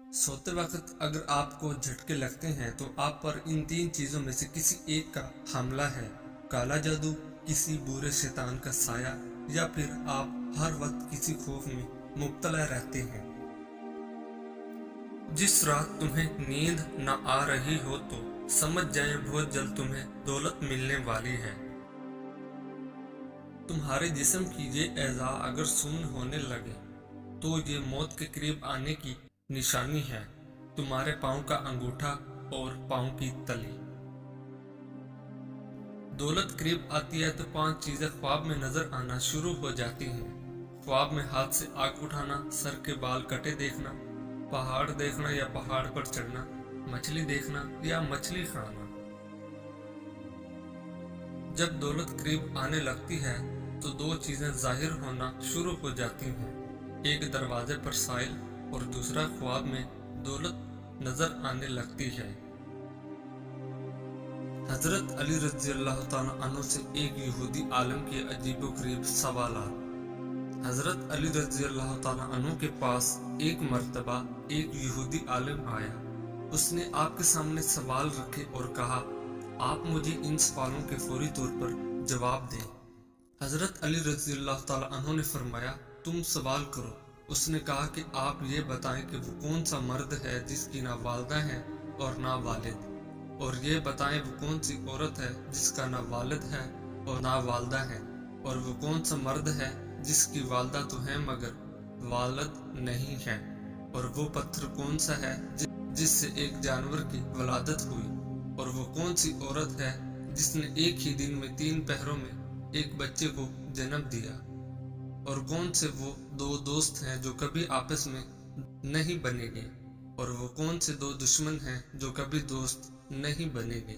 सोते वक्त अगर आपको झटके लगते हैं तो आप पर इन तीन चीजों में से किसी एक का हमला है। काला जादू, किसी बुरे शैतान का साया, या फिर आप हर वक्त किसी खौफ में मुब्तला रहते हैं। जिस रात तुम्हें नींद न आ रही हो तो समझ जाए बहुत जल्द तुम्हें दौलत मिलने वाली है। तुम्हारे जिस्म की ये एज़ा अगर सुन्न होने लगे तो ये मौत के करीब आने की निशानी है। तुम्हारे पाँव का अंगूठा और पाँव की तली। दौलत करीब आती है तो 5 चीजें ख्वाब में नजर आना शुरू हो जाती हैं। ख्वाब में हाथ से आग उठाना, सर के बाल कटे देखना, पहाड़ देखना या पहाड़ पर चढ़ना, मछली देखना या मछली खाना। जब दौलत करीब आने लगती है तो 2 चीजें जाहिर होना शुरू हो जाती हैं। एक दरवाजे पर साइल और दूसरा ख्वाब में दौलत नजर आने लगती है। हजरत अली रज़ी अल्लाह तआला अन्हु से एक यहूदी आलिम के अजीबोगरीब सवालात। हजरत अली रज़ी अल्लाह तआला अन्हु के पास एक मर्तबा एक यहूदी आलिम आया। उसने आपके सामने सवाल रखे और कहा, आप मुझे इन सवालों के फौरी तौर पर जवाब दें। हजरत अली रज़ी अल्लाह तआला अन्हु ने फरमाया, तुम सवाल करो। उसने कहा कि आप ये बताएं कि वो कौन सा मर्द है जिसकी ना वालिदा है और ना वालिद, और ये बताएं वो कौन सी औरत है जिसका ना वालिद है और ना वालिदा है, और वो कौन सा मर्द है जिसकी वालिदा तो है मगर वालिद नहीं है, और वो पत्थर कौन सा है जिससे एक जानवर की वलादत हुई, और वो कौन सी औरत है जिसने एक ही दिन में 3 पहरों में एक बच्चे को जन्म दिया, और कौन से वो 2 दोस्त हैं जो कभी आपस में नहीं बनेंगे, और वो कौन से 2 दुश्मन हैं जो कभी दोस्त नहीं बनेंगे।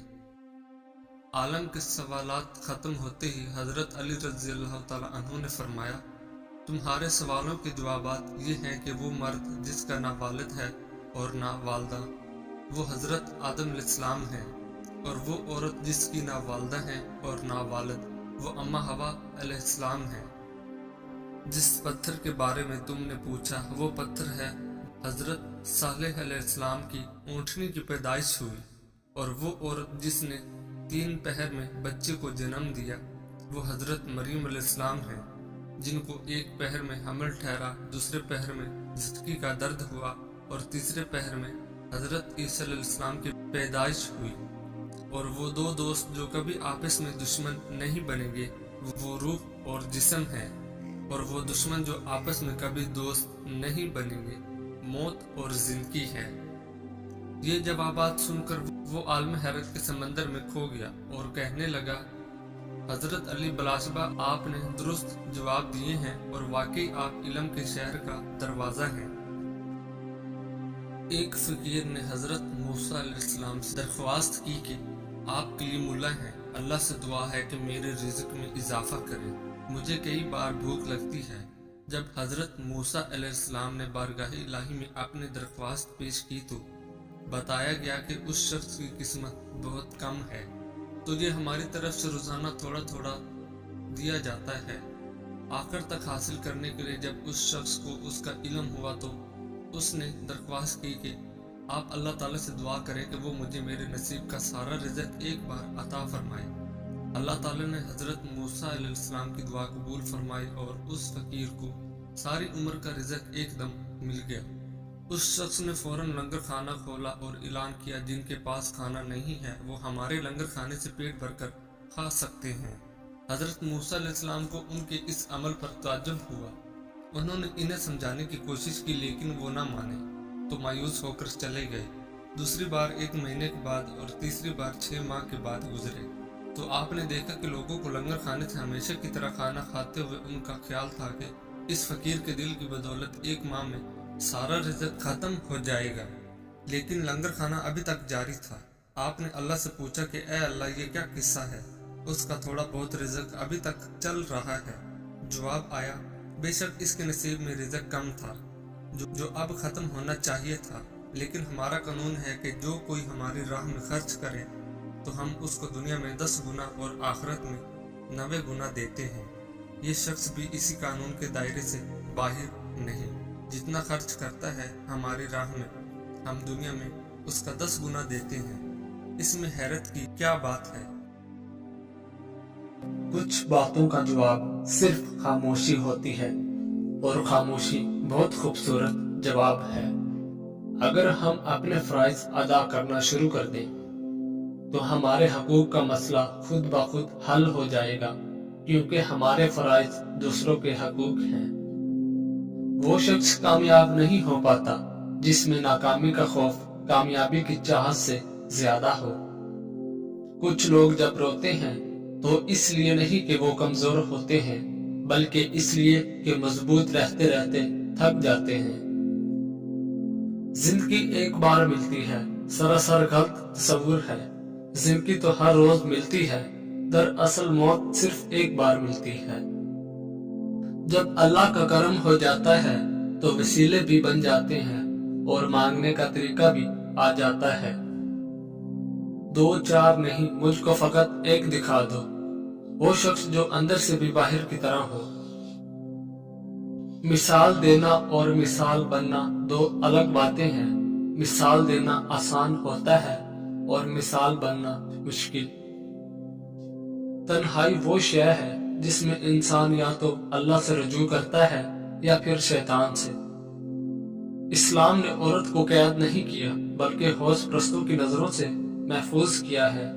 आलम के सवालात खत्म होते ही हजरत अली रज़ी अल्लाह तआला अन्हु ने फरमाया, तुम्हारे सवालों के जवाबात ये हैं कि वो मर्द जिसका ना वालिद है और ना वालिदा वो हजरत आदम अलैहिस्सलाम है, और वो औरत जिसकी ना वालिदा है और ना वालिद वो अम्मा हवा अलैहिस्सलाम है। जिस पत्थर के बारे में तुमने पूछा वो पत्थर है हजरत सालेह अलैहिस्सलाम की ऊँटनी की पैदाइश हुई, और वो औरत जिसने 3 पहर में बच्चे को जन्म दिया वो हजरत मरीम अलैहिस्सलाम है, जिनको एक पहर में हमल ठहरा, दूसरे पहर में झटकी का दर्द हुआ, और तीसरे पहर में हजरत ईसा अलैहिस्सलाम की पैदाइश हुई। और वो 2 दोस्त जो कभी आपस में दुश्मन नहीं बनेंगे वो रूह और जिस्म है, और वो दुश्मन जो आपस में कभी दोस्त नहीं बनेंगे मौत और जिंदगी है। ये जवाबात सुनकर वो आलम हैरत के समंदर में खो गया और कहने लगा, हजरत अली बलाशबा, आपने दुरुस्त जवाब दिए हैं और वाकई आप इल्म के शहर का दरवाजा हैं। एक फकीर ने हजरत मूसा अलैहिस्सलाम से दरख्वास्त की कि आप कलीमुल्ला हैं, अल्लाह से दुआ है कि मेरे रिज़्क में इजाफा करें, मुझे कई बार भूख लगती है। जब हजरत मूसा अलैहिस्सलाम ने बारगाह इलाही में अपनी दरख्वास्त पेश की तो बताया गया कि उस शख्स की किस्मत बहुत कम है, तो ये हमारी तरफ से रोजाना थोड़ा थोड़ा दिया जाता है। आखिर तक हासिल करने के लिए जब उस शख्स को उसका इल्म हुआ तो उसने दरख्वास्त की कि आप अल्लाह ताला से दुआ करें कि वो मुझे मेरे नसीब का सारा रिज़्क एक बार अता फरमाए। अल्लाह ताला ने हजरत मूसा अलैहिस्सलाम की दुआ कबूल फरमाई और उस फकीर को सारी उम्र का रिज़्क एकदम मिल गया। उस शख्स ने फौरन लंगर खाना खोला और ऐलान किया, जिनके पास खाना नहीं है वो हमारे लंगर खाने से पेट भरकर खा सकते हैं। हजरत मूसा अलैहिस्सलाम को उनके इस अमल पर ताज्जुब हुआ। उन्होंने इन्हें समझाने की कोशिश की लेकिन वो ना माने तो मायूस होकर चले गए। दूसरी बार 1 महीने के बाद और तीसरी बार 6 माह के बाद गुजरे तो आपने देखा कि लोगों को लंगर खाने से हमेशा की तरह खाना खाते हुए उनका ख्याल था कि इस फकीर के दिल की बदौलत 1 माह में सारा रिज़्क खत्म हो जाएगा, लेकिन लंगर खाना अभी तक जारी था। आपने अल्लाह से पूछा कि ए अल्लाह, ये क्या किस्सा है? उसका थोड़ा बहुत रिज़्क अभी तक चल रहा है। जवाब आया, बेशक इसके नसीब में रिज़्क कम था जो अब खत्म होना चाहिए था, लेकिन हमारा कानून है कि जो कोई हमारी राह में खर्च करे तो हम उसको दुनिया में 10 गुना और आखिरत में 90 गुना देते हैं। ये शख्स भी इसी कानून के दायरे से बाहर नहीं। जितना खर्च करता है हमारी राह में हम दुनिया में उसका 10 गुना देते हैं। इसमें हैरत की क्या बात है? कुछ बातों का जवाब सिर्फ खामोशी होती है, और खामोशी बहुत खूबसूरत जवाब है। अगर हम अपने फराइज अदा करना शुरू कर दें तो हमारे हकूक का मसला खुद ब खुद हल हो जाएगा, क्योंकि हमारे फराइज दूसरों के हकूक हैं। वो शख्स कामयाब नहीं हो पाता जिसमें नाकामी का खौफ कामयाबी की चाहत से ज्यादा हो। कुछ लोग जब रोते हैं तो इसलिए नहीं कि वो कमजोर होते हैं, बल्कि इसलिए कि मजबूत रहते रहते थक जाते हैं। जिंदगी एक बार मिलती है, सरासर गलत तस्वुर है। जिंदगी तो हर रोज मिलती है, दरअसल मौत सिर्फ एक बार मिलती है। जब अल्लाह का करम हो जाता है तो वसीले भी बन जाते हैं और मांगने का तरीका भी आ जाता है। 2 4 नहीं, मुझको फकत एक दिखा दो, वो शख्स जो अंदर से भी बाहर की तरह हो। मिसाल देना और मिसाल बनना 2 अलग बातें हैं। मिसाल देना आसान होता है और मिसाल बनना मुश्किल। तन्हाई वो शय है जिसमें इंसान या तो अल्लाह से रजू करता है या फिर शैतान से। इस्लाम ने औरत को कैद नहीं किया, बल्कि हौस प्रस्तों की नजरों से महफूज किया है।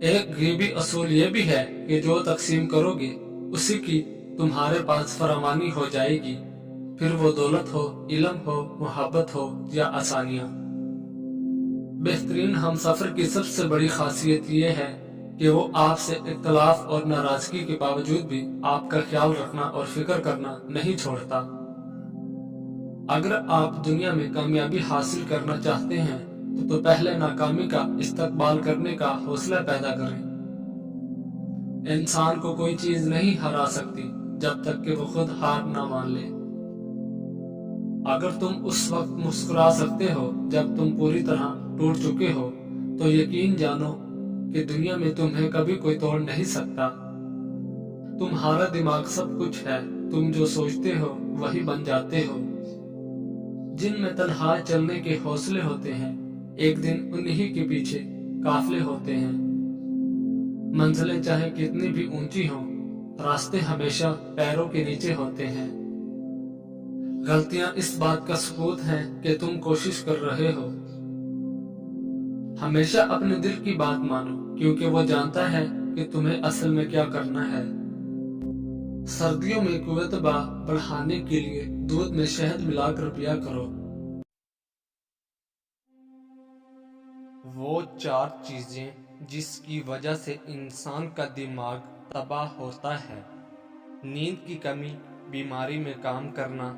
एक गरीबी असूल ये भी है कि जो तकसीम करोगे उसी की तुम्हारे पास फरामानी हो जाएगी, फिर वो दौलत हो, इल्म हो, मोहब्बत हो या आसानियां। बेहतरीन हम सफर की सबसे बड़ी खासियत ये है कि वो आपसे इख्तलाफ और नाराजगी के बावजूद भी आपका ख्याल रखना और फिक्र करना नहीं छोड़ता। अगर आप दुनिया में कामयाबी हासिल करना चाहते हैं तो पहले नाकामी का इस्तकबाल करने का हौसला पैदा करें। इंसान को कोई चीज नहीं हरा सकती जब तक कि वो खुद हार ना मान ले। अगर तुम उस वक्त मुस्कुरा सकते हो जब तुम पूरी तरह टूट चुके हो, तो यकीन जानो कि दुनिया में तुम्हें कभी कोई तोड़ नहीं सकता। तुम्हारा दिमाग सब कुछ है, तुम जो सोचते हो वही बन जाते हो। जिनमें तन्हा चलने के हौसले होते हैं, एक दिन उन्हीं के पीछे काफिले होते हैं। मंजिलें चाहे कितनी भी ऊंची हों, रास्ते हमेशा पैरों के नीचे होते हैं। गलतियां इस बात का सबूत हैं कि तुम कोशिश कर रहे हो। हमेशा अपने दिल की बात मानो, क्योंकि वो जानता है कि तुम्हें असल में क्या करना है। सर्दियों में कुव्वत बढ़ाने के लिए दूध में शहद मिलाकर पिया करो। वो 4 चीजें जिसकी वजह से इंसान का दिमाग तबाह होता है: नींद की कमी, बीमारी में काम करना,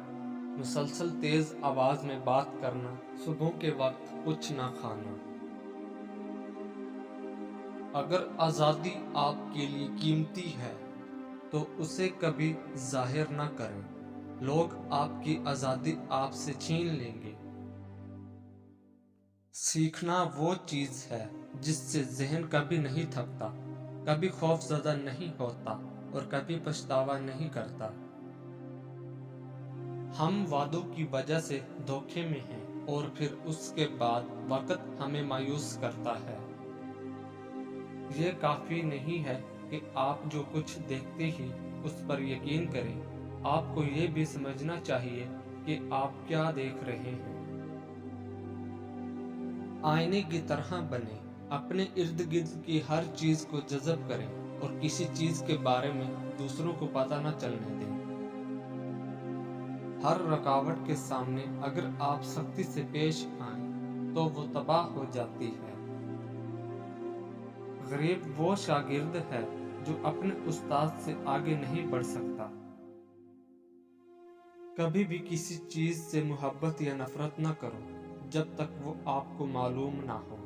मुसलसल तेज आवाज में बात करना, सुबह के वक्त कुछ ना खाना। अगर आजादी आपके लिए कीमती है तो उसे कभी जाहिर ना करें। लोग आपकी आजादी आपसे छीन लेंगे। सीखना वो चीज है जिससे जहन कभी नहीं थकता, कभी खौफजदा नहीं होता और कभी पछतावा नहीं करता। हम वादों की वजह से धोखे में हैं और फिर उसके बाद वक्त हमें मायूस करता है। ये काफी नहीं है कि आप जो कुछ देखते ही उस पर यकीन करें। आपको ये भी समझना चाहिए कि आप क्या देख रहे हैं। आईने की तरह बने, अपने इर्द गिर्द की हर चीज को जज़ब करें और किसी चीज के बारे में दूसरों को पता न चलने दें। हर रुकावट के सामने अगर आप सख्ती से पेश आएं तो वो तबाह हो जाती है। गरीब वो शागिर्द है जो अपने उस्ताद से आगे नहीं बढ़ सकता। कभी भी किसी चीज से मोहब्बत या नफरत न करो जब तक वो आपको मालूम ना हो।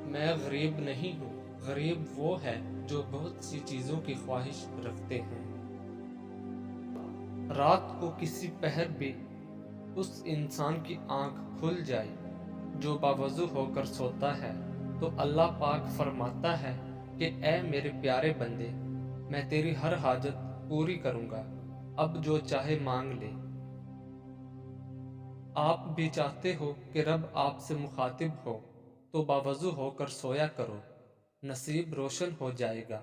मैं गरीब नहीं हूँ, गरीब वो है जो बहुत सी चीजों की ख्वाहिश रखते हैं। रात को किसी पहर भी उस इंसान की आंख खुल जाए जो बावजू होकर सोता है, तो अल्लाह पाक फरमाता है कि ए मेरे प्यारे बंदे, मैं तेरी हर हाजत पूरी करूंगा, अब जो चाहे मांग ले। آپ بھی چاہتے ہو کہ رب آپ سے مخاطب ہو تو باوضو ہو کر سویا کرو، نصیب روشن ہو جائے گا۔